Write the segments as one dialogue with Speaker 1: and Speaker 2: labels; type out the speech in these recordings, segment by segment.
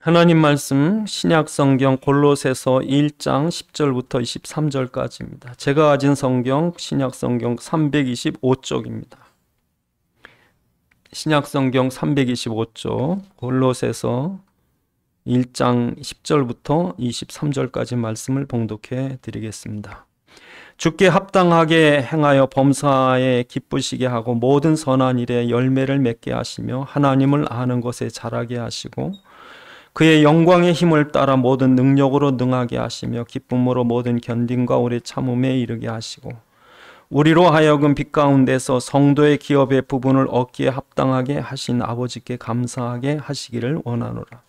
Speaker 1: 하나님 말씀 신약 성경 골로새서 1장 10절부터 23절까지입니다. 제가 가진 성경 신약 성경 325쪽입니다. 신약 성경 325쪽 골로새서 1장 10절부터 23절까지 말씀을 봉독해 드리겠습니다. 주께 합당하게 행하여 범사에 기쁘시게 하고 모든 선한 일에 열매를 맺게 하시며 하나님을 아는 것에 자라게 하시고 그의 영광의 힘을 따라 모든 능력으로 능하게 하시며 기쁨으로 모든 견딤과 오래 참음에 이르게 하시고 우리로 하여금 빛 가운데서 성도의 기업의 부분을 얻기에 합당하게 하신 아버지께 감사하게 하시기를 원하노라.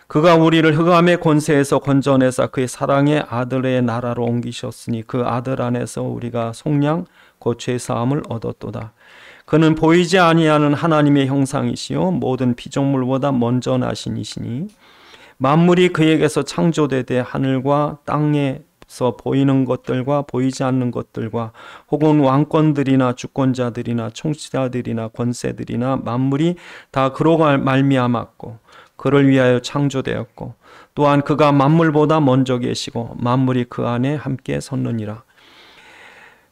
Speaker 1: 그가 우리를 흑암의 권세에서 건져내사 그의 사랑의 아들의 나라로 옮기셨으니 그 아들 안에서 우리가 속량 곧 죄사함을 얻었도다. 그는 보이지 아니하는 하나님의 형상이시요 모든 피조물보다 먼저 나신 이시니 만물이 그에게서 창조되되 하늘과 땅에서 보이는 것들과 보이지 않는 것들과 혹은 왕권들이나 주권자들이나 총시자들이나 권세들이나 만물이 다 그로 말미암았고 그를 위하여 창조되었고 또한 그가 만물보다 먼저 계시고 만물이 그 안에 함께 섰느니라.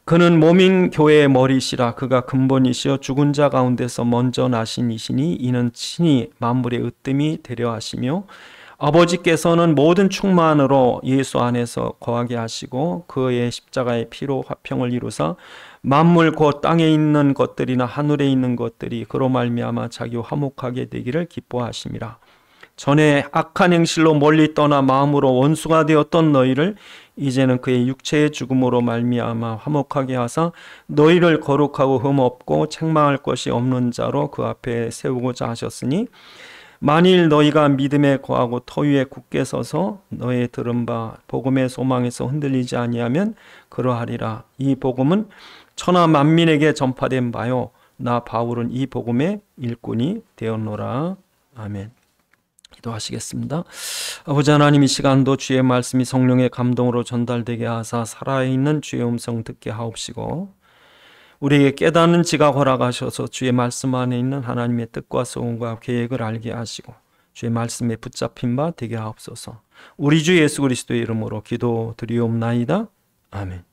Speaker 1: 그는 몸인 교회의 머리시라. 그가 근본이시여 죽은 자 가운데서 먼저 나신 이시니 이는 친히 만물의 으뜸이 되려 하시며 아버지께서는 모든 충만으로 예수 안에서 거하게 하시고 그의 십자가의 피로 화평을 이루사 만물 곧 땅에 있는 것들이나 하늘에 있는 것들이 그로 말미암아 자기 화목하게 되기를 기뻐하심이라. 전에 악한 행실로 멀리 떠나 마음으로 원수가 되었던 너희를 이제는 그의 육체의 죽음으로 말미암아 화목하게 하사 너희를 거룩하고 흠없고 책망할 것이 없는 자로 그 앞에 세우고자 하셨으니 만일 너희가 믿음에 거하고 터 위에 굳게 서서 너희 들은 바 복음의 소망에서 흔들리지 아니하면 그러하리라. 이 복음은 천하 만민에게 전파된 바요 나 바울은 이 복음의 일꾼이 되었노라. 아멘. 기도하시겠습니다. 아버지 하나님, 이 시간도 주의 말씀이 성령의 감동으로 전달되게 하사 살아있는 주의 음성 듣게 하옵시고 우리에게 깨닫는 지각 허락하셔서 주의 말씀 안에 있는 하나님의 뜻과 소원과 계획을 알게 하시고 주의 말씀에 붙잡힌 바 되게 하옵소서. 우리 주 예수 그리스도의 이름으로 기도드리옵나이다. 아멘.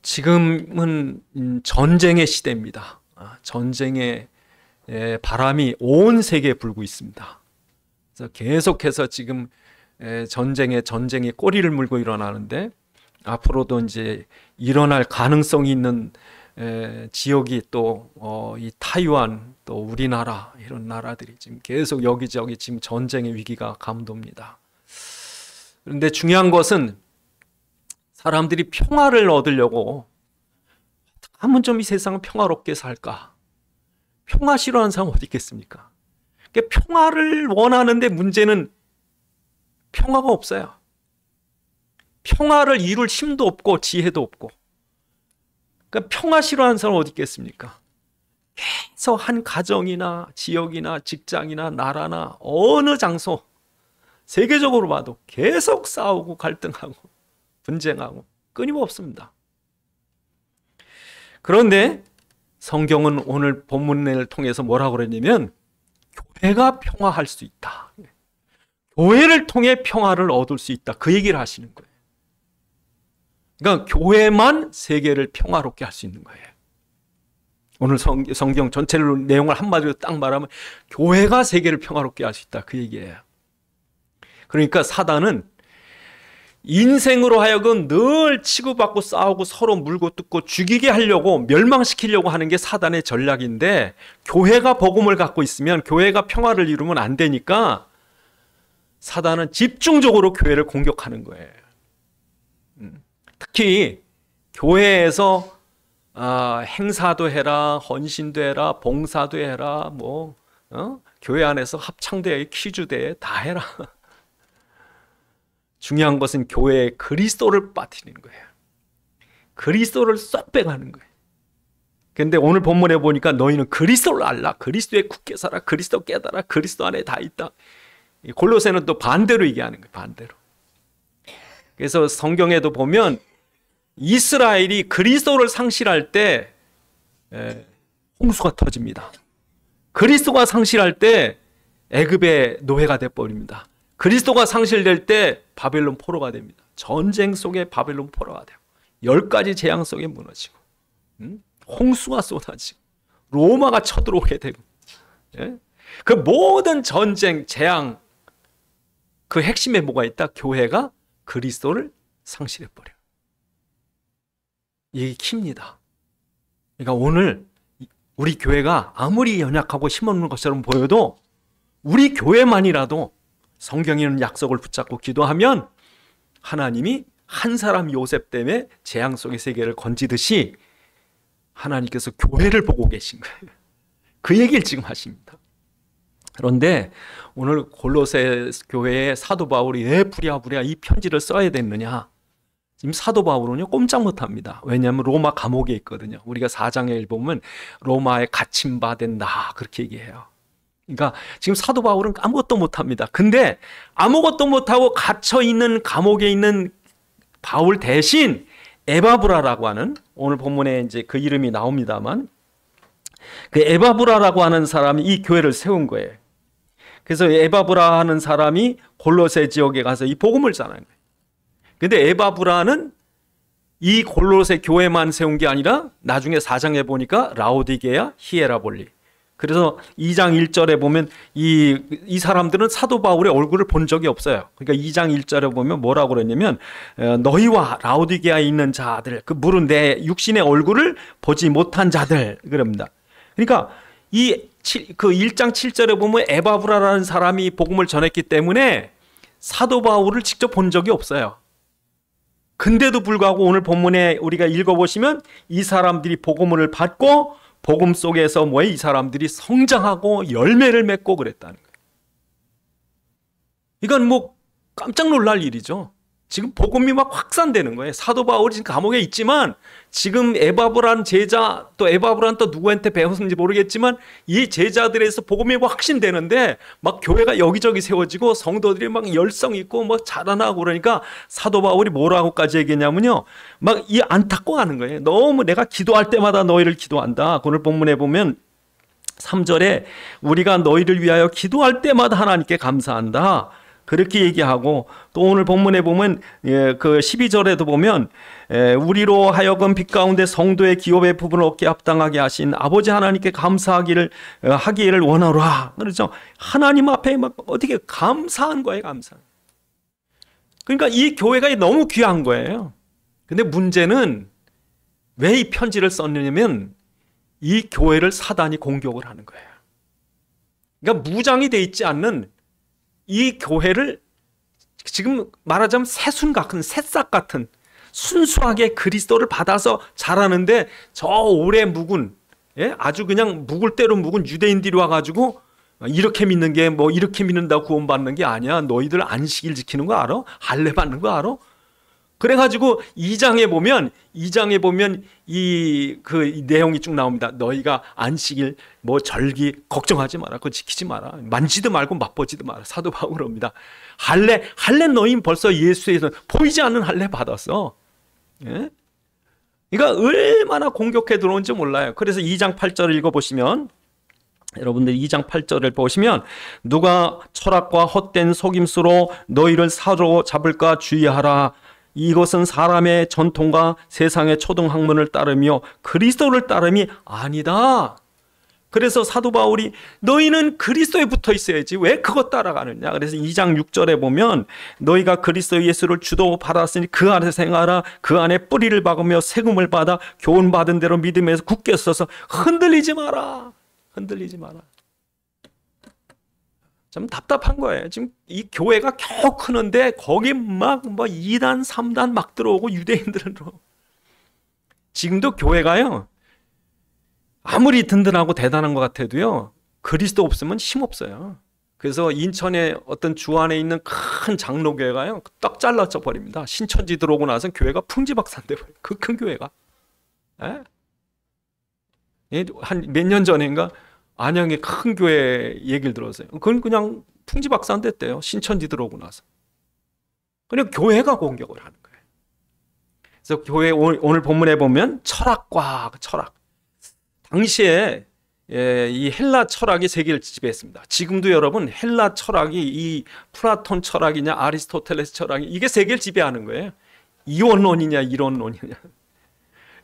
Speaker 1: 지금은 전쟁의 시대입니다. 전쟁의 바람이 온 세계에 불고 있습니다. 그래서 계속해서 지금 전쟁이 꼬리를 물고 일어나는데 앞으로도 이제 일어날 가능성이 있는 지역이 또 이 타이완 또 우리나라 이런 나라들이 지금 계속 여기저기 지금 전쟁의 위기가 감돕니다. 그런데 중요한 것은 사람들이 평화를 얻으려고 한번 좀 이 세상은 평화롭게 살까? 평화 싫어하는 사람 어디 있겠습니까? 그러니까 평화를 원하는데 문제는 평화가 없어요. 평화를 이룰 힘도 없고 지혜도 없고. 그러니까 평화 싫어하는 사람 어디 있겠습니까? 계속 한 가정이나 지역이나 직장이나 나라나 어느 장소 세계적으로 봐도 계속 싸우고 갈등하고 분쟁하고 끊임없습니다. 그런데 성경은 오늘 본문을 통해서 뭐라고 그랬냐면 교회가 평화할 수 있다. 교회를 통해 평화를 얻을 수 있다. 그 얘기를 하시는 거예요. 그러니까 교회만 세계를 평화롭게 할 수 있는 거예요. 오늘 성경 전체를 내용을 한마디로 딱 말하면 교회가 세계를 평화롭게 할 수 있다. 그 얘기예요. 그러니까 사단은 인생으로 하여금 늘 치고받고 싸우고 서로 물고 뜯고 죽이게 하려고 멸망시키려고 하는 게 사단의 전략인데 교회가 복음을 갖고 있으면 교회가 평화를 이루면 안 되니까 사단은 집중적으로 교회를 공격하는 거예요. 특히 교회에서 행사도 해라, 헌신도 해라, 봉사도 해라, 교회 안에서 합창대회, 퀴즈대회 다 해라. 중요한 것은 교회에 그리스도를 빠뜨리는 거예요. 그리스도를 쏙 빼가는 거예요. 그런데 오늘 본문에 보니까 너희는 그리스도를 알라, 그리스도에 굳게 살아, 그리스도 깨달아, 그리스도 안에 다 있다. 골로새는 또 반대로 얘기하는 거예요. 반대로. 그래서 성경에도 보면 이스라엘이 그리스도를 상실할 때 홍수가 터집니다. 그리스도가 상실할 때 애굽의 노예가 돼버립니다. 그리스도가 상실될 때 바벨론 포로가 됩니다. 전쟁 속에 바벨론 포로가 되고 10가지 재앙 속에 무너지고 홍수가 쏟아지고 로마가 쳐들어오게 되고 그 모든 전쟁 재앙 그 핵심에 뭐가 있다? 교회가 그리스도를 상실해버려요. 이게 킵니다. 그러니까 오늘 우리 교회가 아무리 연약하고 힘없는 것처럼 보여도 우리 교회만이라도 성경에 있는 약속을 붙잡고 기도하면 하나님이 한 사람 요셉 때문에 재앙 속의 세계를 건지듯이 하나님께서 교회를 보고 계신 거예요. 그 얘기를 지금 하십니다. 그런데 오늘 골로새 교회의 사도 바울이 왜 부랴부랴 이 편지를 써야 됐느냐? 지금 사도 바울은요 꼼짝 못합니다. 왜냐하면 로마 감옥에 있거든요. 우리가 4장에 보면 로마에 갇힌 나 그렇게 얘기해요. 그러니까 지금 사도 바울은 아무것도 못합니다. 근데 아무것도 못하고 갇혀있는 감옥에 있는 바울 대신 에바브라라고 하는, 오늘 본문에 이제 그 이름이 나옵니다만, 그 에바브라라고 하는 사람이 이 교회를 세운 거예요. 그래서 에바브라 하는 사람이 골로새 지역에 가서 이 복음을 전하는 거예요. 근데 에바브라는 이 골로새 교회만 세운 게 아니라 나중에 4장에 보니까 라오디게아, 히에라볼리. 그래서 2장 1절에 보면 이 사람들은 사도 바울의 얼굴을 본 적이 없어요. 그러니까 2장 1절에 보면 뭐라고 그랬냐면 너희와 라오디게아에 있는 자들, 그 물은 내 육신의 얼굴을 보지 못한 자들 그럽니다. 그러니까 그 1장 7절에 보면 에바브라라는 사람이 복음을 전했기 때문에 사도 바울을 직접 본 적이 없어요. 근데도 불구하고 오늘 본문에 우리가 읽어보시면 이 사람들이 복음을 받고 복음 속에서 이 사람들이 성장하고 열매를 맺고 그랬다는 거예요. 이건 깜짝 놀랄 일이죠. 지금 복음이 막 확산되는 거예요. 사도 바울이 지금 감옥에 있지만 지금 에바브라는 제자, 또 에바브라는 또 누구한테 배웠는지 모르겠지만 이 제자들에서 복음이 확신되는데 막 교회가 여기저기 세워지고 성도들이 막 열성 있고 막 자라나고 그러니까 사도 바울이 뭐라고까지 얘기했냐면요. 막 이 안타까워 하는 거예요. 너무 내가 기도할 때마다 너희를 기도한다. 오늘 본문에 보면 3절에 우리가 너희를 위하여 기도할 때마다 하나님께 감사한다. 그렇게 얘기하고 또 오늘 본문에 보면 그 12절에도 보면 우리로 하여금 빛 가운데 성도의 기업의 부분을 얻게 합당하게 하신 아버지 하나님께 감사하기를 원하노라. 그렇죠? 하나님 앞에 막 어떻게 감사한 거예요, 감사. 그러니까 이 교회가 너무 귀한 거예요. 근데 문제는 왜 이 편지를 썼느냐면 이 교회를 사단이 공격을 하는 거예요. 그러니까 무장이 돼 있지 않는 이 교회를 지금 말하자면 새싹 같은 순수하게 그리스도를 받아서 자라는데 저 오래 묵은 아주 그냥 묵을 대로 묵은 유대인들이 와가지고 이렇게 믿는 게 이렇게 믿는다고 구원받는 게 아니야. 너희들 안식일 지키는 거 알아? 할례 받는 거 알아? 그래가지고 2장에 보면 이 내용이 쭉 나옵니다. 너희가 안식일 절기 걱정하지 마라. 그거 지키지 마라. 만지도 말고 맛보지도 마라. 사도 바울입니다. 할례 너희 벌써 예수에서 보이지 않는 할례 받았어. 예? 그러니까 얼마나 공격해 들어온지 몰라요. 그래서 2장 8절을 읽어보시면 여러분들 2장 8절을 보시면 누가 철학과 헛된 속임수로 너희를 사로잡을까 주의하라. 이것은 사람의 전통과 세상의 초등학문을 따르며 그리스도를 따름이 아니다. 그래서 사도 바울이 너희는 그리스도에 붙어 있어야지 왜 그것 따라가느냐. 그래서 2장 6절에 보면 너희가 그리스도 예수를 주도 받았으니 그 안에 생활하라. 그 안에 뿌리를 박으며 세금을 받아 교훈받은 대로 믿음에서 굳게 서서 흔들리지 마라. 좀 답답한 거예요. 지금 이 교회가 겨우 크는데 거기 막 2단 3단 막 들어오고 유대인들은 지금도 교회가요 아무리 든든하고 대단한 것 같아도요 그리스도 없으면 힘없어요. 그래서 인천에 어떤 주 안에 있는 큰 장로교회가요 딱 잘라져 버립니다. 신천지 들어오고 나서 교회가 풍지박산돼 버려요. 그 큰 교회가 한 몇 년 전인가 안양의 큰 교회 얘기를 들었어요. 그건 그냥 풍지박산 됐대요. 신천지 들어오고 나서. 그냥 교회가 공격을 하는 거예요. 그래서 교회 오늘 본문에 보면 철학. 당시에 이 헬라 철학이 세계를 지배했습니다. 지금도 여러분 헬라 철학이 이 플라톤 철학이냐 아리스토텔레스 철학이 이게 세계를 지배하는 거예요. 이원론이냐 이론론이냐.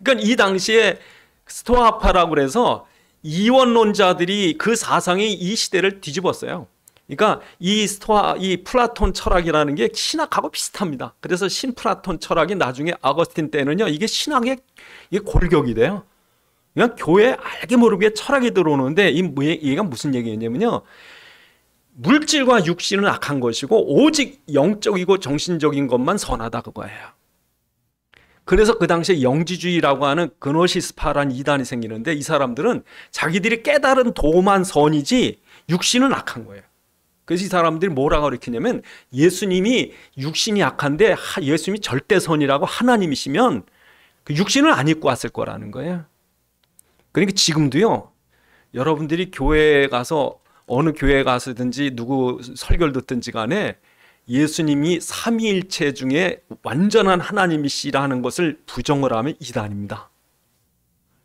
Speaker 1: 그러니까 이 당시에 스토아파라고 그래서 이원론자들이 그 사상이 이 시대를 뒤집었어요. 그러니까 이 플라톤 철학이라는 게 신학하고 비슷합니다. 그래서 신플라톤 철학이 나중에 아거스틴 때는요, 이게 신학의 이게 골격이 돼요. 그냥 교회에 알게 모르게 철학이 들어오는데 얘가 무슨 얘기냐면요, 물질과 육신은 악한 것이고 오직 영적이고 정신적인 것만 선하다 그거예요. 그래서 그 당시에 영지주의라고 하는 그노시스파라는 이단이 생기는데 이 사람들은 자기들이 깨달은 도만 선이지 육신은 악한 거예요. 그래서 이 사람들이 뭐라고 가르치냐면 예수님이 육신이 악한데 예수님이 절대선이라고 하나님이시면 그 육신을 안 입고 왔을 거라는 거예요. 그러니까 지금도요, 여러분들이 교회에 가서 어느 교회에 가서든지 누구 설교를 듣든지 간에 예수님이 삼위일체 중에 완전한 하나님이시라는 것을 부정을 하면 이단입니다.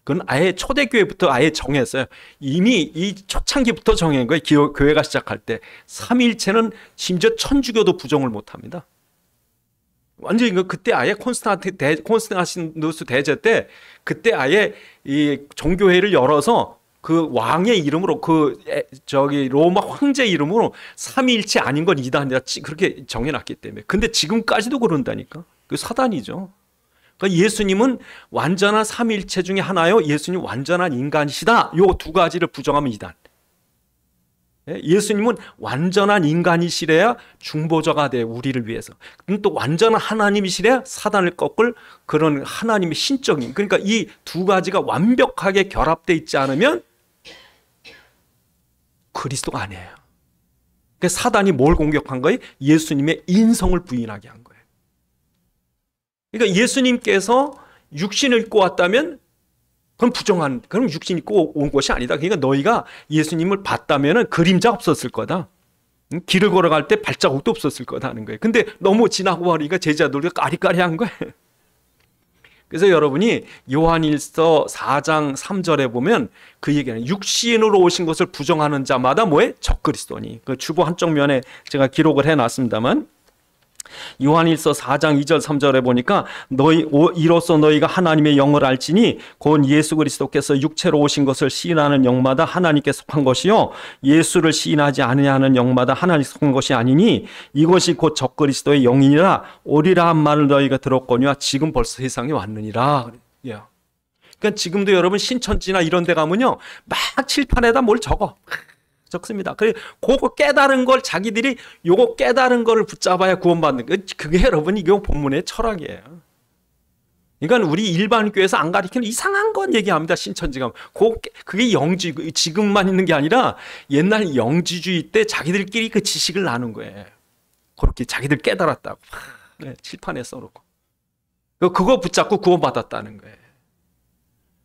Speaker 1: 그건 아예 초대교회부터 아예 정했어요. 이미 이 초창기부터 정한 거예요. 교회가 시작할 때 삼위일체는 심지어 천주교도 부정을 못합니다. 완전히 그때 아예 콘스탄티누스 대제 때 그때 아예 이 종교회를 열어서 그 왕의 이름으로 로마 황제 이름으로 삼위일체 아닌 건 이단이다 그렇게 정해놨기 때문에. 근데 지금까지도 그런다니까. 그 사단이죠. 그러니까 예수님은 완전한 삼위일체 중에 하나요. 예수님 완전한 인간이시다. 요 두 가지를 부정하면 이단. 예수님은 완전한 인간이시래야 중보자가 돼, 우리를 위해서. 또 완전한 하나님이시래야 사단을 꺾을 그런 하나님의 신적인, 그러니까 이 두 가지가 완벽하게 결합되어 있지 않으면 그리스도가 아니에요. 그러니까 사단이 뭘 공격한 거예요? 예수님의 인성을 부인하게 한 거예요. 그러니까 예수님께서 육신을 입고 왔다면 그럼 육신 입고 온 것이 아니다. 그러니까 너희가 예수님을 봤다면 그림자 없었을 거다. 길을 걸어갈 때 발자국도 없었을 거다 하는 거예요. 근데 너무 지나고 버리니까 제자들이 까리까리한 거예요. 그래서 여러분이 요한일서 4장 3절에 보면 그 얘기는 육신으로 오신 것을 부정하는 자마다 뭐에? 적그리스도니. 그 주보 한쪽 면에 제가 기록을 해놨습니다만 요한일서 4장 2절 3절에 보니까 이로써 너희가 하나님의 영을 알지니 곧 예수 그리스도께서 육체로 오신 것을 시인하는 영마다 하나님께 속한 것이요 예수를 시인하지 아니하는 영마다 하나님께 속한 것이 아니니 이것이 곧 적그리스도의 영이니라 오리라 한 말을 너희가 들었거니와 지금 벌써 세상에 왔느니라. 그러니까 지금도 여러분 신천지나 이런 데 가면요 막 칠판에다 뭘 적습니다. 그래, 그거 깨달은 걸 자기들이 요거 깨달은 거를 붙잡아야 구원받는 거. 그게 여러분 이게 본문의 철학이에요. 그러니까 우리 일반 교회에서 안 가르치는 이상한 건 얘기합니다. 신천지가. 그게 지금만 있는 게 아니라 옛날 영지주의 때 자기들끼리 그 지식을 나눈 거예요. 그렇게 자기들 깨달았다고. 칠판에 써놓고. 그거 붙잡고 구원받았다는 거예요.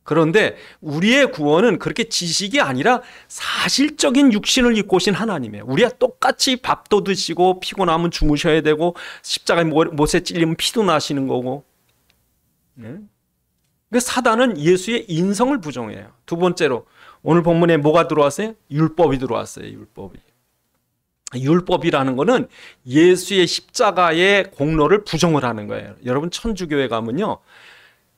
Speaker 1: 그런데 우리의 구원은 그렇게 지식이 아니라 사실적인 육신을 입고 오신 하나님이에요. 우리가 똑같이 밥도 드시고 피곤하면 주무셔야 되고 십자가에 못에 찔리면 피도 나시는 거고. 그러니까 사단은 예수의 인성을 부정해요. 두 번째로 오늘 본문에 뭐가 들어왔어요? 율법이 들어왔어요. 율법이라는 거는 예수의 십자가의 공로를 부정을 하는 거예요. 여러분 천주교에 가면요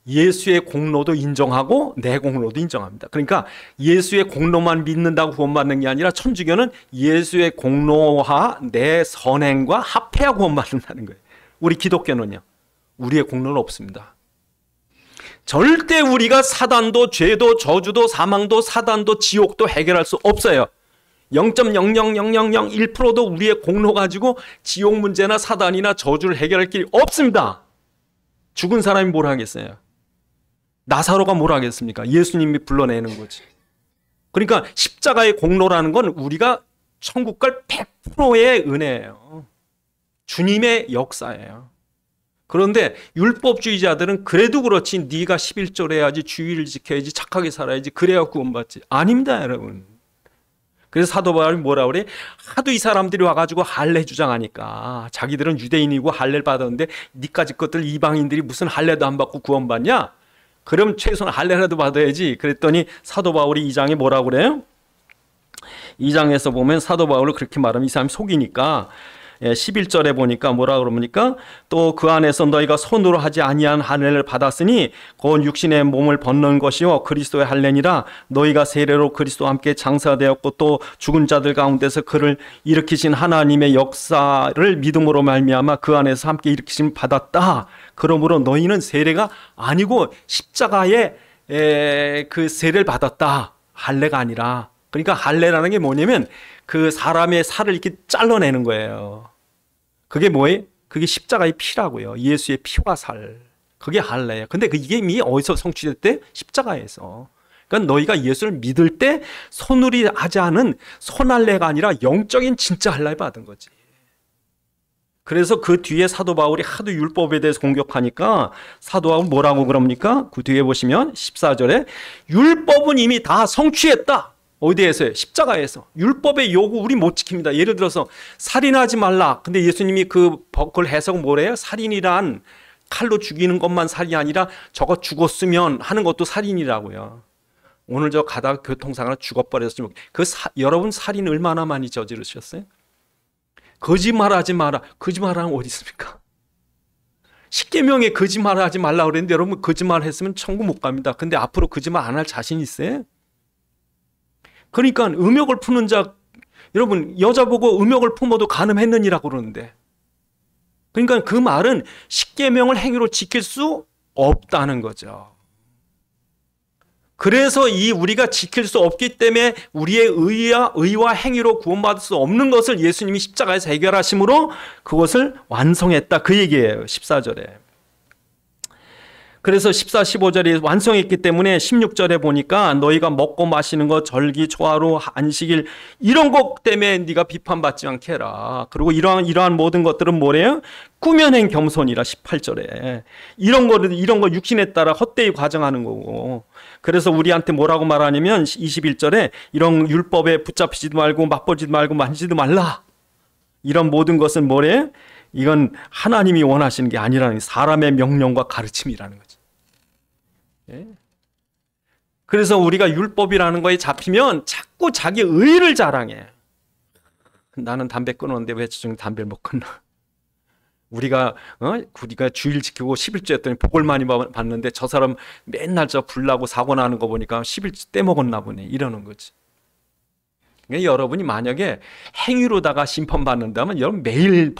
Speaker 1: 예수의 공로도 인정하고 내 공로도 인정합니다. 그러니까 예수의 공로만 믿는다고 구원받는 게 아니라 천주교는 예수의 공로와 내 선행과 합해야 구원받는다는 거예요. 우리 기독교는요 우리의 공로는 없습니다. 절대 우리가 사단도 죄도 저주도 사망도 사단도 지옥도 해결할 수 없어요. 0.00001%도 우리의 공로 가지고 지옥 문제나 사단이나 저주를 해결할 길이 없습니다. 죽은 사람이 뭘 하겠어요? 나사로가 뭘 하겠습니까? 예수님이 불러내는 거지. 그러니까 십자가의 공로라는 건 우리가 천국 갈 100%의 은혜예요. 주님의 역사예요. 그런데 율법주의자들은 그래도 그렇지 네가 11절 해야지 주의를 지켜야지 착하게 살아야지 그래야 구원받지. 아닙니다 여러분. 그래서 사도 바울이 뭐라 그래? 하도 이 사람들이 와가지고 할례 주장하니까 자기들은 유대인이고 할례를 받았는데 니까지 것들 이방인들이 무슨 할례도 안 받고 구원받냐? 그럼 최소한 할례라도 받아야지. 그랬더니 사도 바울이 2장에 뭐라고 그래요? 2장에서 보면 사도 바울을 그렇게 말하면 이 사람이 속이니까 11절에 보니까 뭐라 그러니까 또 그 안에서 너희가 손으로 하지 아니한 할례를 받았으니 곧 육신의 몸을 벗는 것이요 그리스도의 할례니라. 너희가 세례로 그리스도와 함께 장사되었고 또 죽은 자들 가운데서 그를 일으키신 하나님의 역사를 믿음으로 말미암아 그 안에서 함께 일으키심 받았다. 그러므로 너희는 세례가 아니고 십자가의 그 세례를 받았다. 할례가 아니라. 그러니까 할례라는 게 뭐냐면 그 사람의 살을 이렇게 잘라내는 거예요. 그게 뭐예요? 그게 십자가의 피라고요. 예수의 피와 살. 그게 할례예요. 근데 이게 이미 어디서 성취됐대? 십자가에서. 그러니까 너희가 예수를 믿을 때 손으로 하지 않은 손할례가 아니라 영적인 진짜 할례를 받은 거지. 그래서 그 뒤에 사도 바울이 하도 율법에 대해서 공격하니까 사도 바울 뭐라고 그럽니까? 그 뒤에 보시면 14절에 율법은 이미 다 성취했다. 어디에서요? 십자가에서. 율법의 요구 우리 못 지킵니다. 예를 들어서 살인하지 말라. 근데 예수님이 그걸 해석은 뭐래요? 살인이란 칼로 죽이는 것만 살인이 아니라 저거 죽었으면 하는 것도 살인이라고요. 오늘 저 가다가 교통사고로 죽어버렸으면 여러분 살인 얼마나 많이 저지르셨어요? 거짓말하지 마라. 거짓말하는 거 어디 있습니까? 십계명에 거짓말하지 말라 그랬는데 여러분 거짓말했으면 천국 못 갑니다. 근데 앞으로 거짓말 안 할 자신 있어요? 그러니까 음욕을 푸는 자, 여러분 여자 보고 음욕을 품어도 간음했느니라고 그러는데, 그러니까 그 말은 십계명을 행위로 지킬 수 없다는 거죠. 그래서 우리가 지킬 수 없기 때문에 우리의 의와 행위로 구원받을 수 없는 것을 예수님이 십자가에서 해결하심으로 그것을 완성했다. 그 얘기예요. 14절에. 그래서 14, 15절이 완성했기 때문에 16절에 보니까 너희가 먹고 마시는 것, 절기, 초하루, 안식일 이런 것 때문에 네가 비판받지 않게 해라. 그리고 이러한 모든 것들은 뭐래요? 꾸며낸 겸손이라 18절에. 이런 거 육신에 따라 헛되이 과정하는 거고. 그래서 우리한테 뭐라고 말하냐면 21절에 이런 율법에 붙잡히지도 말고 맛보지도 말고 만지지도 말라. 이런 모든 것은 뭐래? 이건 하나님이 원하시는 게 아니라는 사람의 명령과 가르침이라는 거죠. 예? 그래서 우리가 율법이라는 거에 잡히면 자꾸 자기 의를 자랑해. 나는 담배 끊었는데 왜 저쪽에 담배를 못 끊나? 우리가 주일 지키고 11조 했더니 복을 많이 받는데 저 사람 맨날 저 불나고 사고 나는 거 보니까 11조 떼먹었나 보네. 이러는 거지. 그러니까 여러분이 만약에 행위로다가 심판받는다면 여러분 매일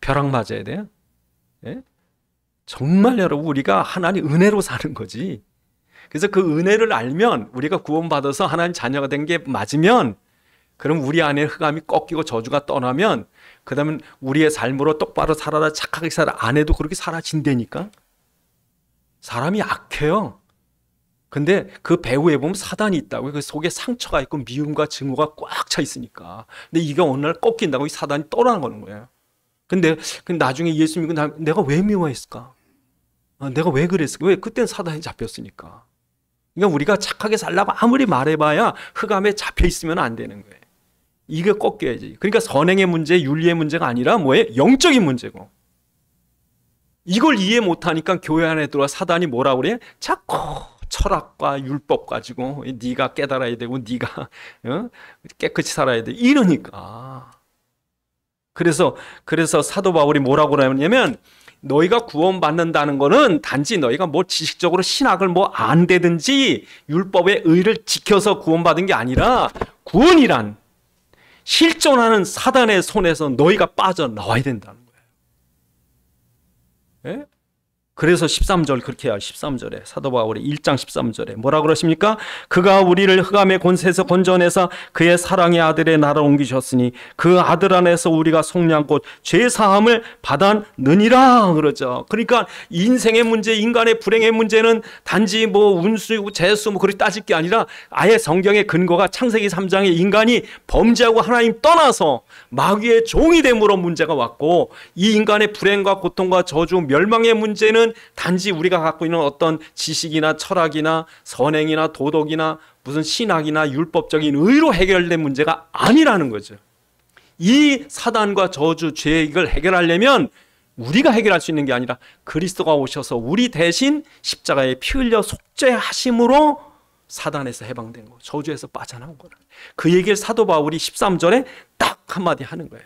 Speaker 1: 벼락 맞아야 돼요. 예? 정말 여러분 우리가 하나님 은혜로 사는 거지. 그래서 그 은혜를 알면 우리가 구원받아서 하나님 자녀가 된 게 맞으면, 그럼 우리 안에 흑암이 꺾이고 저주가 떠나면 그 다음에 우리의 삶으로 똑바로 살아라, 착하게 살아 안 해도 그렇게 사라진다니까. 사람이 악해요. 근데 그 배후에 보면 사단이 있다고요. 그 속에 상처가 있고 미움과 증오가 꽉 차 있으니까. 근데 이게 어느 날 꺾인다고 이 사단이 떠나가는 거예요. 근데 나중에 예수 믿고 내가 왜 미워했을까? 내가 왜 그랬을까? 왜? 그때는 사단이 잡혔으니까. 그러니까 우리가 착하게 살라고 아무리 말해봐야 흑암에 잡혀 있으면 안 되는 거예요. 이게 꺾여야지. 그러니까 선행의 문제, 윤리의 문제가 아니라 뭐예요? 영적인 문제고. 이걸 이해 못하니까 교회 안에 들어와 사단이 뭐라고 그래? 자꾸 철학과 율법 가지고 네가 깨달아야 되고 네가 깨끗이 살아야 돼. 이러니까. 그래서 사도 바울이 뭐라고 그러냐면 너희가 구원받는다는 거는 단지 너희가 뭐 지식적으로 신학을 뭐 안 되든지 율법의 의를 지켜서 구원받은 게 아니라 구원이란 실존하는 사단의 손에서 너희가 빠져나와야 된다는 거예요. 예? 그래서 13절 그렇게 해요. 13절에 사도 바울이 1장 13절에 뭐라 그러십니까? 그가 우리를 흑암의 권세에서 건져내사 그의 사랑의 아들의 나라로 옮기셨으니 그 아들 안에서 우리가 속량 곧 죄사함을 받았느니라 그러죠. 그러니까 인생의 문제, 인간의 불행의 문제는 단지 뭐 운수, 재수 뭐 그렇게 따질 게 아니라 아예 성경의 근거가 창세기 3장에 인간이 범죄하고 하나님 떠나서 마귀의 종이 됨으로 문제가 왔고, 이 인간의 불행과 고통과 저주, 멸망의 문제는 단지 우리가 갖고 있는 어떤 지식이나 철학이나 선행이나 도덕이나 무슨 신학이나 율법적인 의로 해결된 문제가 아니라는 거죠. 이 사단과 저주, 죄 이걸 해결하려면 우리가 해결할 수 있는 게 아니라 그리스도가 오셔서 우리 대신 십자가에 피 흘려 속죄하심으로 사단에서 해방된 거, 저주에서 빠져나온 거라. 그 얘기를 사도 바울이 13절에 딱 한마디 하는 거예요.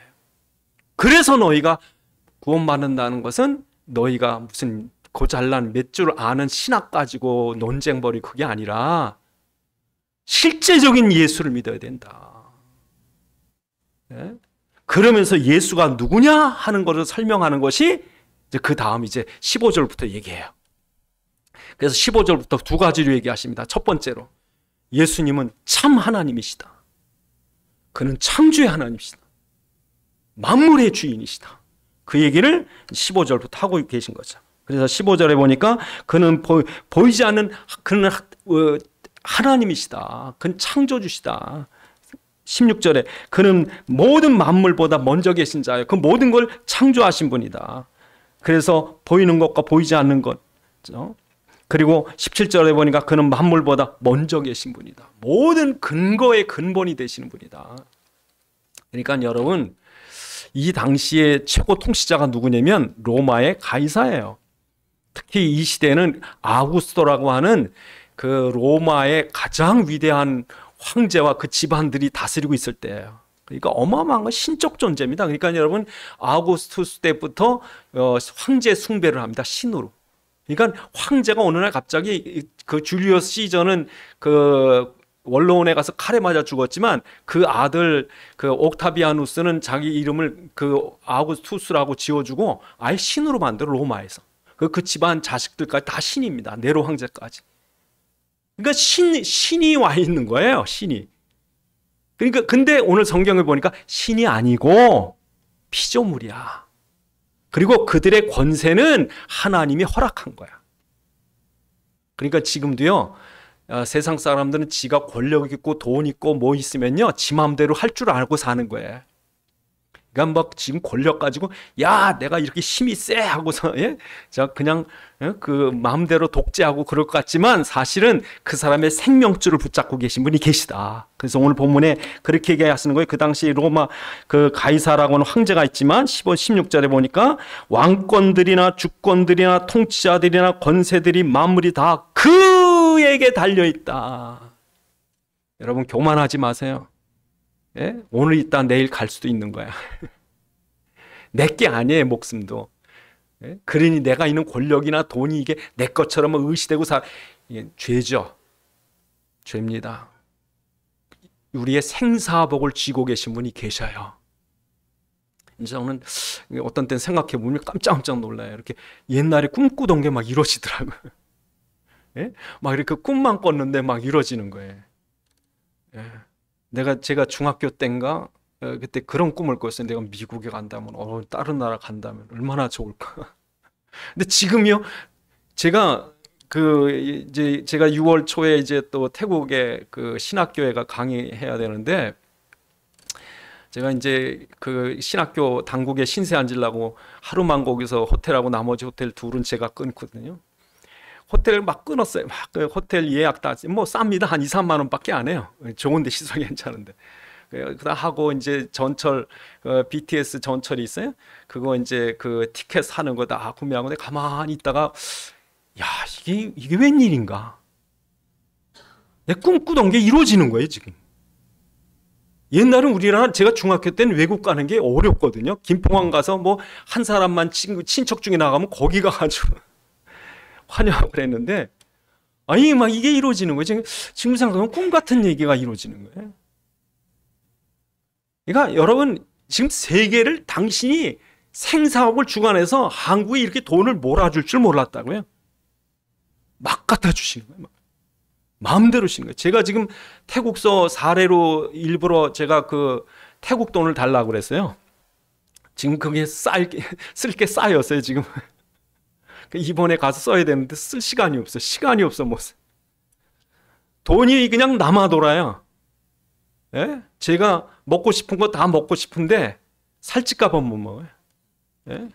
Speaker 1: 그래서 너희가 구원받는다는 것은 너희가 무슨 고잘난 몇 줄 아는 신학 가지고 논쟁 벌이 그게 아니라 실제적인 예수를 믿어야 된다. 네? 그러면서 예수가 누구냐 하는 것을 설명하는 것이 이제 그 다음 이제 15절부터 얘기해요. 그래서 15절부터 두 가지로 얘기하십니다. 첫 번째로 예수님은 참 하나님이시다. 그는 창조의 하나님이시다. 만물의 주인이시다. 그 얘기를 15절부터 하고 계신 거죠. 그래서 15절에 보니까 그는 보이지 않는 그는 하나님이시다. 그는 창조주시다. 16절에 그는 모든 만물보다 먼저 계신 자예요. 그 모든 걸 창조하신 분이다. 그래서 보이는 것과 보이지 않는 것. 그리고 17절에 보니까 그는 만물보다 먼저 계신 분이다. 모든 근거의 근본이 되시는 분이다. 그러니까 여러분, 이 당시의 최고 통치자가 누구냐면 로마의 가이사예요. 특히 이 시대는 아구스토라고 하는 그 로마의 가장 위대한 황제와 그 집안들이 다스리고 있을 때예요. 그러니까 어마어마한 건 신적 존재입니다. 그러니까 여러분, 아우구스투스 때부터 황제 숭배를 합니다. 신으로. 그러니까 황제가 어느 날 갑자기 그 줄리어스 시저는 그 원로원에 가서 칼에 맞아 죽었지만 그 아들 그 옥타비아누스는 자기 이름을 그 아우구스투스라고 지어주고 아예 신으로 만들어. 로마에서 그 집안 자식들까지 다 신입니다. 네로 황제까지. 그러니까 신이 와 있는 거예요. 신이. 그러니까 근데 오늘 성경을 보니까 신이 아니고 피조물이야. 그리고 그들의 권세는 하나님이 허락한 거야. 그러니까 지금도요, 세상 사람들은 지가 권력 있고 돈 있고 뭐 있으면요, 지 마음대로 할 줄 알고 사는 거예요. 그러니까 막 지금 권력 가지고 야 내가 이렇게 힘이 세 하고서 자 그냥 그 마음대로 독재하고 그럴 것 같지만 사실은 그 사람의 생명줄을 붙잡고 계신 분이 계시다. 그래서 오늘 본문에 그렇게 얘기하시는 거예요. 그 당시 로마 그 가이사라고 하는 황제가 있지만 16절에 보니까 왕권들이나 주권들이나 통치자들이나 권세들이 만물이 다 그에게 달려 있다. 여러분 교만하지 마세요. 예? 오늘 있다 내일 갈 수도 있는 거야. 내게 아니에요, 목숨도. 예? 그러니 내가 있는 권력이나 돈이 이게 내 것처럼 의시되고 이게 죄죠. 죄입니다. 우리의 생사복을 쥐고 계신 분이 계셔요. 이제 저는 어떤 때는 생각해 보면 깜짝깜짝 놀라요. 이렇게 옛날에 꿈꾸던 게 막 이루어지더라고요. 예? 막 이렇게 꿈만 꿨는데 막 이루어지는 거예요. 예. 제가 중학교 때인가 그때 그런 꿈을 꿨어요. 내가 미국에 간다면 다른 나라 간다면 얼마나 좋을까. 근데 지금요, 제가 6월 초에 이제 또 태국에 그 신학교회가 강의해야 되는데 제가 이제 그 신학교 당국에 신세 앉으려고 하루만 거기서 호텔하고 나머지 호텔 둘은 제가 끊거든요. 호텔을 막 끊었어요. 막 그 호텔 예약 다 뭐 쌉니다. 한 2, 3만 원밖에 안 해요. 좋은데 시설이 괜찮은데. 그다 하고 이제 전철 BTS 전철이 있어요. 그거 이제 그 티켓 사는 거 다 구매하고 내가 가만히 있다가 야, 이게 웬일인가? 내 꿈꾸던 게 이루어지는 거예요, 지금. 옛날은 우리나라 제가 중학교 때는 외국 가는 게 어렵거든요. 김포항 가서 뭐 한 사람만 친척 중에 나가면 거기 가가지고 환영을 했는데 아니 막 이게 이루어지는 거예요. 지금 생각하면 꿈 같은 얘기가 이루어지는 거예요. 그러니까 여러분 지금 세계를 당신이 생사업을 주관해서 한국에 이렇게 돈을 몰아줄 줄 몰랐다고요. 막 갖다 주시는 거예요. 마음대로 주시는 거예요. 제가 지금 태국서 사례로 일부러 제가 그 태국 돈을 달라고 그랬어요. 지금 그게 쓸 게 쌓였어요 지금. 이번에 가서 써야 되는데 쓸 시간이 없어. 시간이 없어. 뭐 돈이 그냥 남아 돌아요. 예? 제가 먹고 싶은 거 다 먹고 싶은데 살찔까 봐 못 먹어요. 예?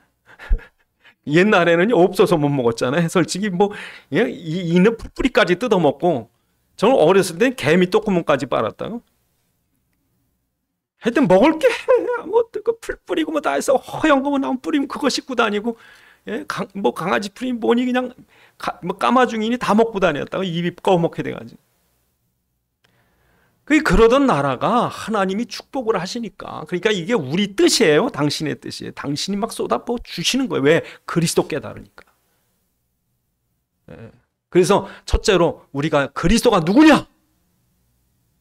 Speaker 1: 옛날에는 없어서 못 먹었잖아요. 솔직히 뭐 있는 뿌리까지 뜯어 먹고 저는 어렸을 때 개미 똥구멍까지 빨았다고. 하여튼 먹을 게 뭐 풀 뿌리고 뭐 다 해서 허연 거뭐 나무 뿌리면 그거 씻고 다니고, 예? 뭐 강아지 풀이 뭐니 그냥 뭐 까마중이니 다 먹고 다녔다가 입이 꺼먹게 돼가지고. 그러던 나라가 하나님이 축복을 하시니까, 그러니까 이게 우리 뜻이에요. 당신의 뜻이에요. 당신이 막 쏟아부어 주시는 거예요. 왜? 그리스도 깨달으니까. 예. 그래서 첫째로 우리가 그리스도가 누구냐?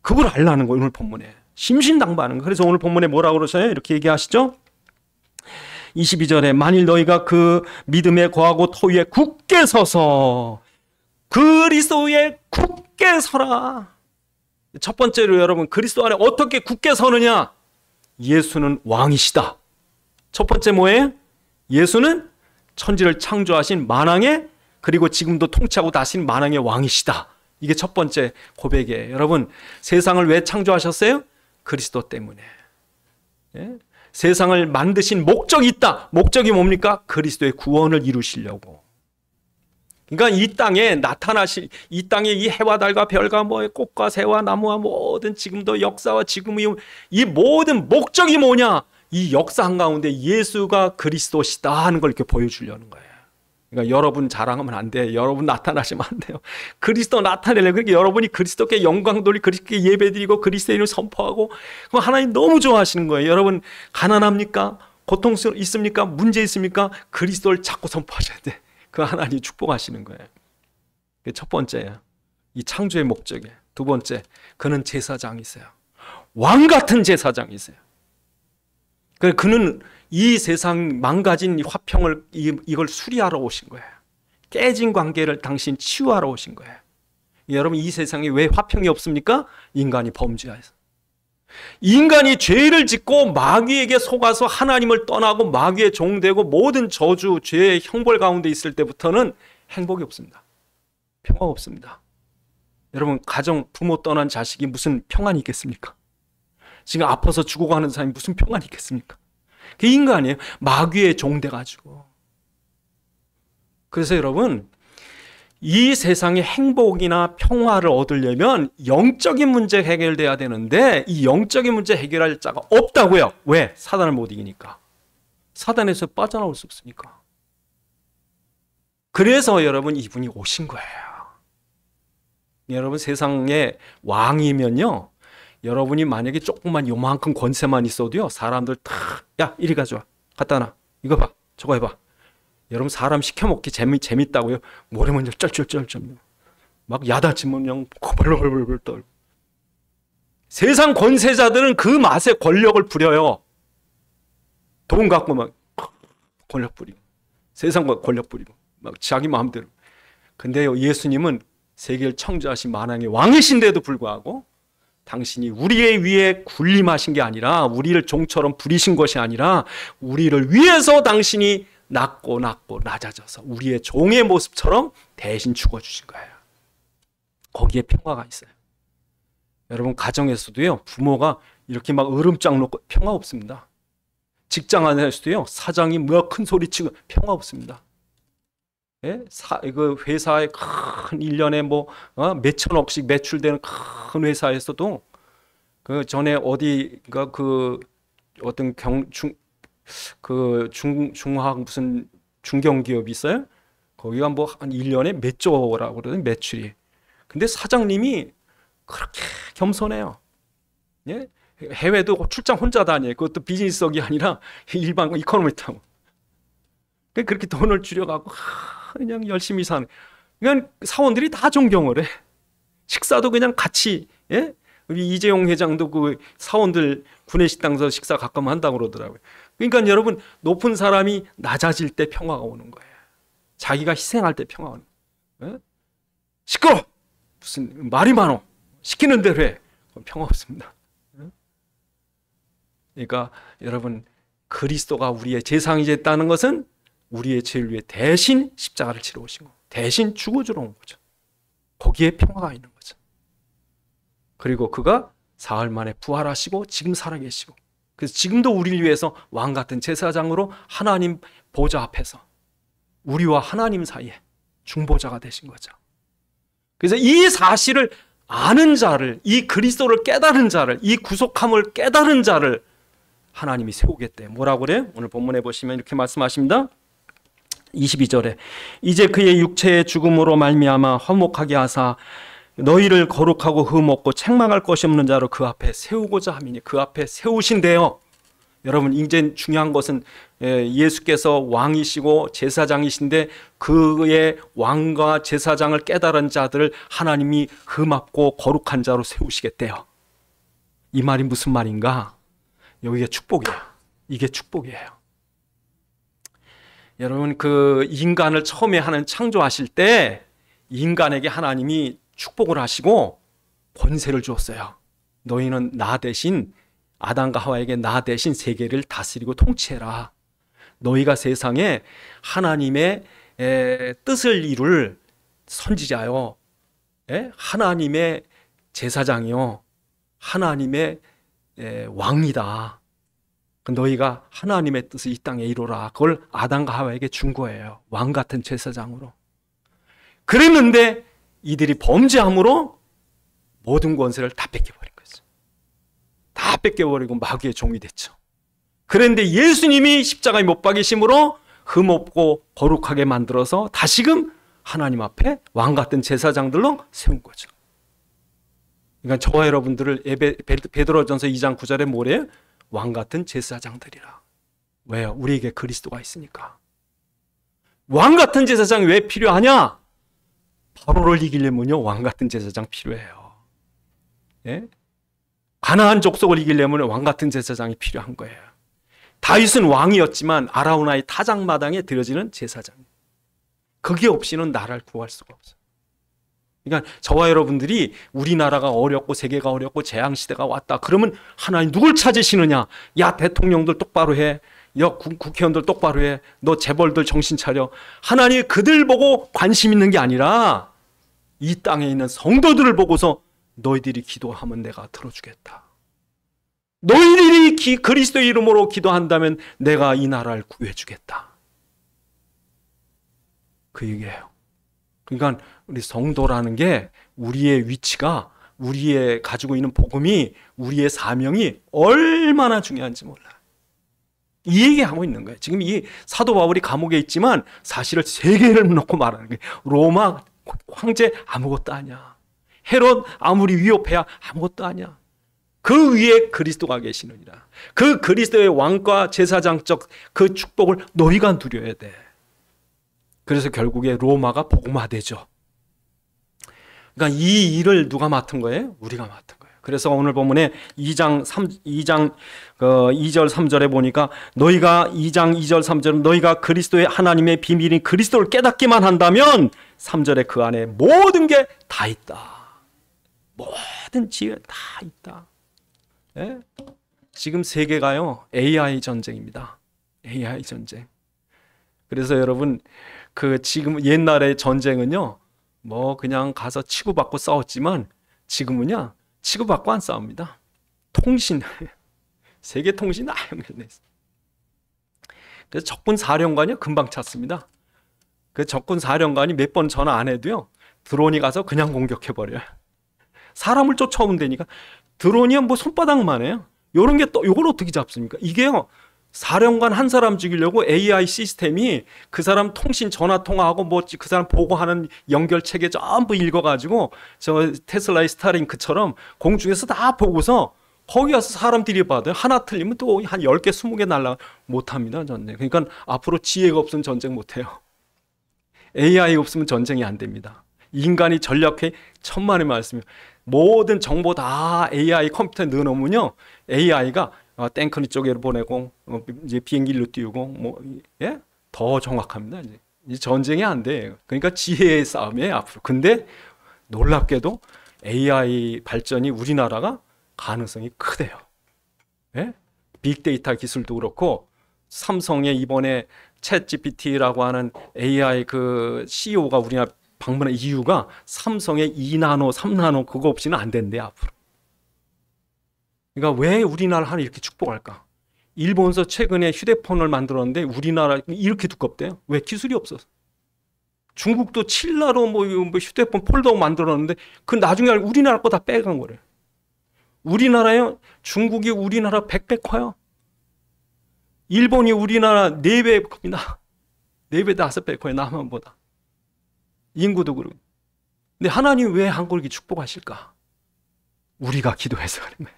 Speaker 1: 그걸 알라는 거예요. 오늘 본문에. 심신당부하는 거예요. 그래서 오늘 본문에 뭐라고 그러셔요? 이렇게 얘기하시죠. 22절에 만일 너희가 그 믿음에 거하고 토 위에 굳게 서서 그리스도에 굳게 서라. 첫 번째로 여러분, 그리스도 안에 어떻게 굳게 서느냐? 예수는 왕이시다. 첫 번째 뭐예요? 예수는 천지를 창조하신 만왕의, 그리고 지금도 통치하고 다스리는 만왕의 왕이시다. 이게 첫 번째 고백이에요. 여러분, 세상을 왜 창조하셨어요? 그리스도 때문에. 예? 세상을 만드신 목적이 있다. 목적이 뭡니까? 그리스도의 구원을 이루시려고. 그러니까 이 땅에 나타나실, 이 땅에 이 해와 달과 별과 뭐 꽃과 새와 나무와 모든 지금도 역사와 지금의 이 모든 목적이 뭐냐? 이 역사 한가운데 예수가 그리스도시다 하는 걸 이렇게 보여주려는 거예요. 그러니까 여러분 자랑하면 안 돼요. 여러분 나타나시면 안 돼요. 그리스도 나타내려고. 그러니까 여러분이 그리스도께 영광 돌리, 그리스도께 예배드리고 그리스도의 이름을 선포하고, 그럼 하나님 너무 좋아하시는 거예요. 여러분 가난합니까? 고통 있습니까? 문제 있습니까? 그리스도를 자꾸 선포하셔야 돼. 그 하나님이 축복하시는 거예요. 그게 첫 번째예요. 이 창조의 목적이에요. 두 번째, 그는 제사장이세요. 왕 같은 제사장이세요. 그는 이 세상 망가진 화평을 이걸 수리하러 오신 거예요. 깨진 관계를 당신 치유하러 오신 거예요. 여러분, 이 세상에 왜 화평이 없습니까? 인간이 범죄해서. 인간이 죄를 짓고 마귀에게 속아서 하나님을 떠나고 마귀의 종되고 모든 저주, 죄의 형벌 가운데 있을 때부터는 행복이 없습니다. 평화가 없습니다. 여러분, 가정, 부모 떠난 자식이 무슨 평안이 있겠습니까? 지금 아파서 죽어가는 사람이 무슨 평안이 있겠습니까? 그 인간이에요. 마귀의 종돼가지고. 그래서 여러분, 이 세상의 행복이나 평화를 얻으려면 영적인 문제 해결돼야 되는데, 이 영적인 문제 해결할 자가 없다고요. 왜? 사단을 못 이기니까. 사단에서 빠져나올 수 없으니까. 그래서 여러분, 이분이 오신 거예요. 여러분, 세상의 왕이면요, 여러분이 만약에 조금만 요만큼 권세만 있어도요, 사람들 다, 야, 이리 가져와, 갖다 놔, 이거 봐, 저거 해봐. 여러분, 사람 시켜먹기 재밌다고요? 모래먼저 쩔쩔쩔쩔 막 야단치면 그냥 벌벌벌벌 떨고. 세상 권세자들은 그 맛에 권력을 부려요. 돈 갖고 막 권력 부리고, 세상과 권력 부리고, 막 자기 마음대로. 근데요, 예수님은 세계를 창조하신 만왕의 왕이신데도 불구하고 당신이 우리의 위에 군림하신 게 아니라, 우리를 종처럼 부리신 것이 아니라, 우리를 위해서 당신이 낮고 낮아져서 우리의 종의 모습처럼 대신 죽어주신 거예요. 거기에 평화가 있어요. 여러분, 가정에서도요, 부모가 이렇게 막 으름장 놓고 평화 없습니다. 직장 안에서도요, 사장이 뭐 큰 소리 치고 평화 없습니다. 예? 그 회사에 큰 1년에 뭐 몇천억씩 매출되는 큰 회사에서도, 그 전에 어디가 그 어떤 중학 무슨 중견기업이 있어요? 거기가 뭐 한 1년에 몇 조라고 그러더니 매출이. 근데 사장님이 그렇게 겸손해요. 예? 해외도 출장 혼자 다녀요. 그것도 비즈니스석이 아니라 일반 이코노미 타고. 그렇게 돈을 줄여가고 그냥 열심히 사는. 그러니까 사원들이 다 존경을 해. 식사도 그냥 같이, 예? 우리 이재용 회장도 그 사원들 구내식당에서 식사 가끔 한다고 그러더라고요. 그러니까 여러분, 높은 사람이 낮아질 때 평화가 오는 거예요. 자기가 희생할 때 평화가 오는 거예요. 시끄러! 무슨 말이 많어. 시키는 대로 해. 평화 없습니다. 그러니까 여러분, 그리스도가 우리의 제사장이 됐다는 것은 우리의 죄를 위해 대신 십자가를 치러 오신 거, 대신 죽어주러 온 거죠. 거기에 평화가 있는 거죠. 그리고 그가 사흘 만에 부활하시고 지금 살아계시고, 그래서 지금도 우리를 위해서 왕 같은 제사장으로 하나님 보좌 앞에서 우리와 하나님 사이에 중보자가 되신 거죠. 그래서 이 사실을 아는 자를, 이 그리스도를 깨달은 자를, 이 구속함을 깨달은 자를 하나님이 세우겠대. 뭐라고 그래? 오늘 본문에 보시면 이렇게 말씀하십니다. 22절에 이제 그의 육체의 죽음으로 말미암아 화목하게 하사 너희를 거룩하고 흠없고 책망할 것이 없는 자로 그 앞에 세우고자 함이니. 그 앞에 세우신대요. 여러분, 이제 중요한 것은 예수께서 왕이시고 제사장이신데 그의 왕과 제사장을 깨달은 자들을 하나님이 흠없고 거룩한 자로 세우시겠대요. 이 말이 무슨 말인가? 여기가 축복이에요. 이게 축복이에요. 여러분, 그 인간을 처음에 하는 창조하실 때 인간에게 하나님이 축복을 하시고 권세를 주었어요. 너희는 나 대신, 아담과 하와에게 나 대신 세계를 다스리고 통치해라. 너희가 세상에 하나님의 뜻을 이룰 선지자요, 하나님의 제사장이요, 하나님의 왕이다. 너희가 하나님의 뜻을 이 땅에 이루라. 그걸 아담과 하와에게 준 거예요. 왕 같은 제사장으로. 그랬는데 이들이 범죄함으로 모든 권세를 다 뺏겨버린 거죠. 다 뺏겨버리고 마귀의 종이 됐죠. 그런데 예수님이 십자가에 못 박이심으로 흠없고 거룩하게 만들어서 다시금 하나님 앞에 왕 같은 제사장들로 세운 거죠. 그러니까 저와 여러분들을 베드로전서 2장 9절에 뭐래요? 왕 같은 제사장들이라. 왜요? 우리에게 그리스도가 있으니까. 왕 같은 제사장이 왜 필요하냐? 바로를 이기려면요, 왕 같은 제사장 필요해요. 예? 가나안 족속을 이기려면 왕 같은 제사장이 필요한 거예요. 다윗은 왕이었지만 아라우나의 타작마당에 드려지는 제사장. 그게 없이는 나라를 구할 수가 없어요. 그러니까 저와 여러분들이 우리나라가 어렵고 세계가 어렵고 재앙시대가 왔다 그러면 하나님 누굴 찾으시느냐? 야, 대통령들 똑바로 해. 야, 국회의원들 똑바로 해. 너 재벌들 정신 차려. 하나님이 그들 보고 관심 있는 게 아니라 이 땅에 있는 성도들을 보고서 너희들이 기도하면 내가 들어주겠다. 너희들이 그리스도의 이름으로 기도한다면 내가 이 나라를 구해주겠다. 그 얘기예요. 그러니까 우리 성도라는 게 우리의 위치가, 우리의 가지고 있는 복음이, 우리의 사명이 얼마나 중요한지 몰라요. 이 얘기하고 있는 거예요. 지금 이 사도 바울이 감옥에 있지만 사실을 세 개를 놓고 말하는 거예요. 로마 황제 아무것도 아니야. 헤롯 아무리 위협해야 아무것도 아니야. 그 위에 그리스도가 계시느니라. 그 그리스도의 왕과 제사장적 그 축복을 너희가 누려야 돼. 그래서 결국에 로마가 복음화되죠. 그러니까 이 일을 누가 맡은 거예요? 우리가 맡은 거예요. 그래서 오늘 본문에 2장 2절 3절에 보니까 너희가 2장 2절 3절 너희가 그리스도의 하나님의 비밀인 그리스도를 깨닫기만 한다면 3절에 그 안에 모든 게 다 있다. 모든 지혜 다 있다. 예? 지금 세계가요 AI 전쟁입니다. AI 전쟁. 그래서 여러분 그 지금 옛날의 전쟁은요 뭐 그냥 가서 치고받고 싸웠지만 지금은요 치고받고 안 싸웁니다. 통신 세계 통신 연결돼 있어요. 그래서 적군 사령관이 금방 찾습니다. 그 적군 사령관이 몇 번 전화 안 해도요 드론이 가서 그냥 공격해 버려요. 사람을 쫓아오면 되니까. 드론이 뭐 손바닥만 해요. 요런 게 또 요걸 어떻게 잡습니까? 이게요 사령관 한 사람 죽이려고 AI 시스템이 그 사람 통신 전화 통화하고 뭐 그 사람 보고하는 연결 체계 전부 읽어가지고 저 테슬라의 스타링크처럼 공중에서 다 보고서 거기 가서 사람 들이받아요. 하나 틀리면 또 한 10개 20개 날라 못합니다. 전쟁. 그러니까 앞으로 지혜가 없으면 전쟁 못해요. AI 없으면 전쟁이 안 됩니다. 인간이 전략회 천만의 말씀이에요. 모든 정보 다 AI 컴퓨터에 넣어놓으면요 AI가 탱크리 쪽으로 보내고 이제 비행기로 띄우고 뭐 예? 더 정확합니다. 이제 전쟁이 안 돼. 그러니까 지혜의 싸움이에요 앞으로. 근데 놀랍게도 AI 발전이 우리나라가 가능성이 크대요. 예? 빅데이터 기술도 그렇고 삼성의 이번에 챗GPT라고 하는 AI 그 CEO가 우리나라 방문한 이유가 삼성의 2나노, 3나노 그거 없이는 안 된대 앞으로. 그러니까 왜 우리나라 하나 이렇게 축복할까? 일본에서 최근에 휴대폰을 만들었는데 우리나라 이렇게 두껍대요. 왜? 기술이 없어서. 중국도 7나노 뭐 휴대폰 폴더 만들었는데 그 나중에 우리나라 거 다 빼간 거래요. 우리나라요 중국이 우리나라 100배 커요. 일본이 우리나라 4배 겁니다. 4배, 5배 거의 남한보다. 인구도 그러고. 근데 하나님 왜 한국을 축복하실까? 우리가 기도해서 그런 거예요.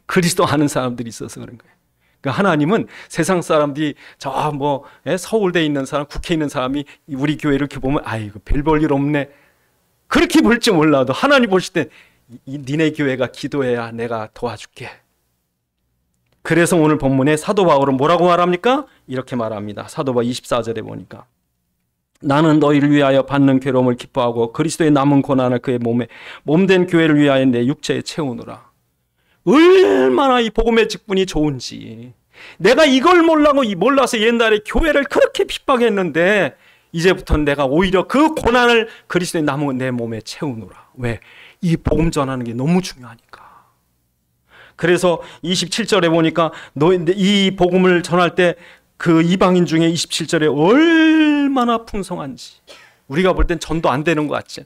Speaker 1: 그리스도 아는 사람들이 있어서 그런 거예요. 그러니까 하나님은 세상 사람들이 서울대에 있는 사람, 국회에 있는 사람이 우리 교회를 이렇게 보면 아이고 별 볼 일 없네. 그렇게 볼지 몰라도 하나님 보실 때 니네 교회가 기도해야 내가 도와줄게. 그래서 오늘 본문에 사도 바울은 뭐라고 말합니까? 이렇게 말합니다. 사도 바울 24절에 보니까 나는 너희를 위하여 받는 괴로움을 기뻐하고 그리스도의 남은 고난을 그의 몸에 몸된 교회를 위하여 내 육체에 채우노라. 얼마나 이 복음의 직분이 좋은지. 내가 이걸 몰라서 옛날에 교회를 그렇게 핍박했는데 이제부터는 내가 오히려 그 고난을 그리스도의 남은 내 몸에 채우노라. 왜? 이 복음 전하는 게 너무 중요하니까. 그래서 27절에 보니까 이 복음을 전할 때 그 이방인 중에 27절에 얼마나 풍성한지. 우리가 볼 땐 전도 안 되는 것 같지.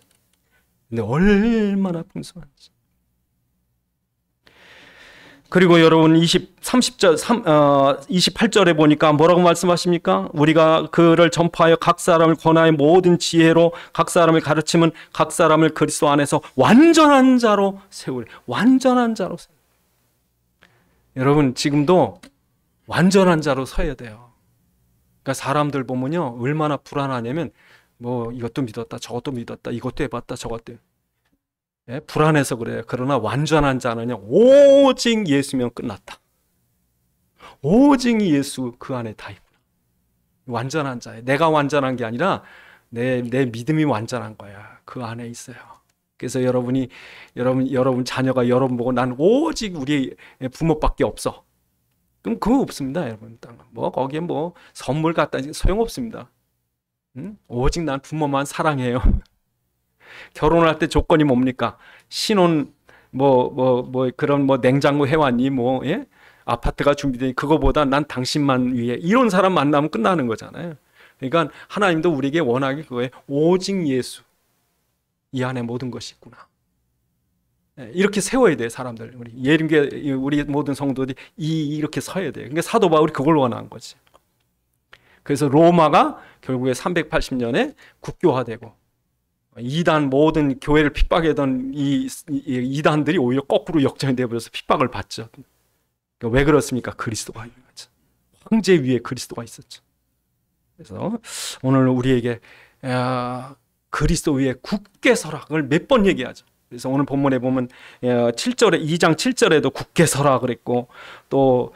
Speaker 1: 근데 얼마나 풍성한지. 그리고 여러분 28절에 보니까 뭐라고 말씀하십니까? 우리가 그를 전파하여 각 사람을 권하여 모든 지혜로 각 사람을 가르치면 각 사람을 그리스도 안에서 완전한 자로 세우리. 완전한 자로 세우리. 여러분 지금도 완전한 자로 서야 돼요. 그러니까 사람들 보면요 얼마나 불안하냐면 이것도 믿었다 저것도 믿었다 이것도 해봤다 저것도 불안해서 그래요. 그러나 완전한 자는요 오직 예수면 끝났다. 오직 예수 그 안에 다 있구나. 완전한 자예요. 내가 완전한 게 아니라 내 믿음이 완전한 거야. 그 안에 있어요. 그래서 여러분 자녀가 여러분 보고 난 오직 우리 부모밖에 없어. 그럼 그거 없습니다, 여러분. 거기에 선물 갖다 소용없습니다. 오직 난 부모만 사랑해요. 결혼할 때 조건이 뭡니까? 신혼 그런 냉장고 해왔니? 예? 아파트가 준비되니 그거보다 난 당신만 위해 이런 사람 만나면 끝나는 거잖아요. 그러니까 하나님도 우리에게 원하기 그거에 오직 예수 이 안에 모든 것이 있구나. 이렇게 세워야 돼요, 사람들. 우리 예림교회 우리 모든 성도들이 이렇게 서야 돼요. 그러니까 사도 바울이 그걸 원한 거지. 그래서 로마가 결국에 380년에 국교화되고 이단 모든 교회를 핍박하던 이 이단들이 오히려 거꾸로 역전이 되어버려서 핍박을 받죠. 그러니까 왜 그렇습니까? 그리스도가 있죠. 황제 위에 그리스도가 있었죠. 그래서 오늘 우리에게 그리스도 위에 굳게 서라. 그걸 몇 번 얘기하죠. 그래서 오늘 본문에 보면 7절에 2장 7절에도 굳게 서라 그랬고 또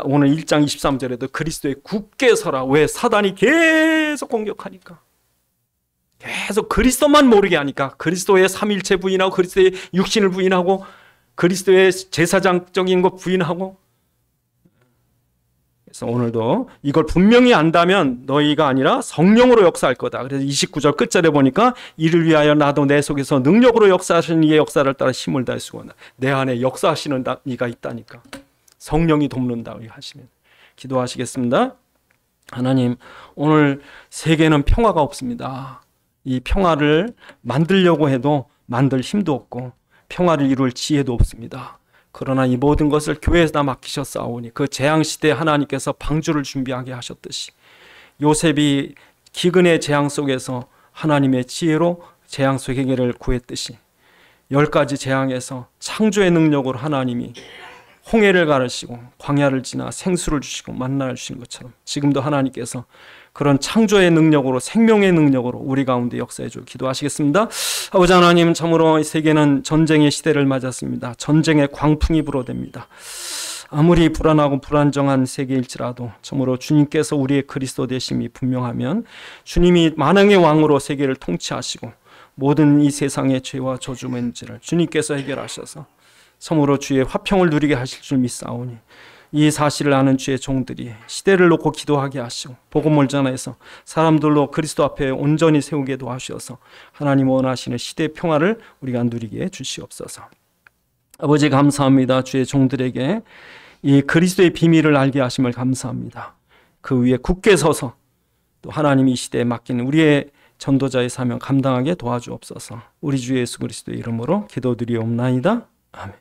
Speaker 1: 오늘 1장 23절에도 그리스도에 굳게 서라. 왜? 사단이 계속 공격하니까. 계속 그리스도만 모르게 하니까. 그리스도의 삼일체 부인하고 그리스도의 육신을 부인하고 그리스도의 제사장적인 것 부인하고. 그래서 오늘도 이걸 분명히 안다면 너희가 아니라 성령으로 역사할 거다. 그래서 29절 끝절에 보니까 이를 위하여 나도 내 속에서 능력으로 역사하시는 이의 역사를 따라 힘을 다해 수고한다. 내 안에 역사하시는 이가 있다니까. 성령이 돕는다 하시면 기도하시겠습니다. 하나님, 오늘 세계는 평화가 없습니다. 이 평화를 만들려고 해도 만들 힘도 없고 평화를 이룰 지혜도 없습니다. 그러나 이 모든 것을 교회에다 맡기셨사오니 그 재앙시대에 하나님께서 방주를 준비하게 하셨듯이 요셉이 기근의 재앙 속에서 하나님의 지혜로 재앙 속 해결을 구했듯이 10가지 재앙에서 창조의 능력으로 하나님이 홍해를 가르시고 광야를 지나 생수를 주시고 만나를 주신 것처럼 지금도 하나님께서 그런 창조의 능력으로 생명의 능력으로 우리 가운데 역사해 주 기도하시겠습니다. 아버지 하나님, 참으로 이 세계는 전쟁의 시대를 맞았습니다. 전쟁의 광풍이 불어댑니다. 아무리 불안하고 불안정한 세계일지라도 참으로 주님께서 우리의 그리스도 되심이 분명하면 주님이 만왕의 왕으로 세계를 통치하시고 모든 이 세상의 죄와 저주 문제를 주님께서 해결하셔서 참으로 주의 화평을 누리게 하실 줄 믿사오니 이 사실을 아는 주의 종들이 시대를 놓고 기도하게 하시고 복음을 전해서 사람들로 그리스도 앞에 온전히 세우게 도와주셔서 하나님 원하시는 시대의 평화를 우리가 누리게 해주시옵소서. 아버지 감사합니다. 주의 종들에게 이 그리스도의 비밀을 알게 하심을 감사합니다. 그 위에 굳게 서서 또 하나님 이 시대에 맡기는 우리의 전도자의 사명 감당하게 도와주옵소서. 우리 주 예수 그리스도의 이름으로 기도드리옵나이다. 아멘.